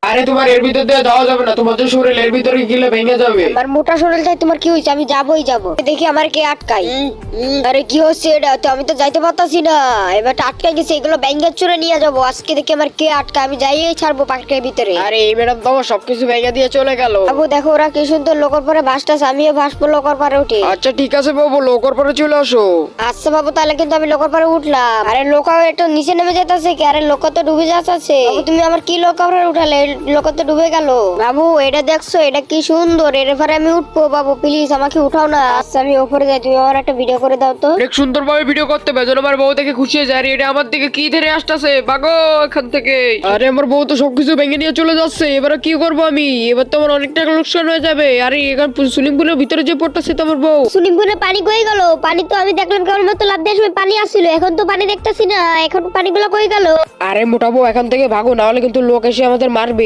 আরে তোমার এর ভিতর দিয়ে যাওয়া যাবে না, তোমার যে শরীর এর ভিতরে গেলে ভেঙে যাবে। আমার মোটা শরীর চাই, তোমার কি হয়েছে? আমি যাবই যাব, দেখি আমার কে আটকাই। আরে কি হচ্ছে এটা? তো আমি তো যাইতে পারতাছি না, এবার আটকাই গেছে। এগুলো ব্যাঙ্গের চুরে নিয়ে যাবো আজকে, দেখি আমার কে আটকায়। আমি যাইয়েই ছাড়বো পার্কের ভিতরে। আরে এই ম্যাডাম তো আমার সবকিছু ভেঙে দিয়ে চলে গেল। বাবু দেখো ওরা কি সুন্দর লোকর পরে ভাসতেছে, আমিও ভাসবো লোকর পরে উঠে। আচ্ছা ঠিক আছে বাবু, লোকর পরে চলে আসো। আচ্ছা বাবু, তাহলে কিন্তু আমি লোকর পরে উঠলাম। আরে লোকা একটু নিচে নেমে যেতেছে কি? আরে লোক তো ডুবে যাচ্ছে। তুমি আমার কি লোক পরে উঠালে? লোক তো ডুবে গেল। বাবু এটা দেখছো, এটা কি সুন্দর, এর পরে আমি উঠবো। বাবু প্লিজ আমাকে উঠাও না। আচ্ছা আমি ওপরে যাই, তুমি আমার একটা ভিডিও করে দাও তো। অনেক সুন্দর ভাবে ভিডিও করতে হবে যেন আমার বউ দেখে খুশি হয়ে যায়। আরে এটা আমার দিকে কি ধরে আসতেছে, ভাগো এখান থেকে। আরে আমার বউ তো সবকিছু ভেঙে নিয়ে চলে যাচ্ছে, এবারে কি করবো আমি? এবার তো আমার অনেক টাকা লোকসান হয়ে যাবে। আরে এখানে সুইমিং পুলের ভিতরে যে পড়তেছে তো আমার বউ। সুইমিং পুলে পানি কই গেল? পানি তো আমি দেখলাম কেবল মাত্র লাফ দেওয়ার সময় পানি আসছিল, এখন তো পানি দেখতেছি না। এখন পানিগুলো কই গেল? আরে মোটা বউ এখান থেকে ভাগো, না হলে কিন্তু লোক এসে আমাদের মারবে।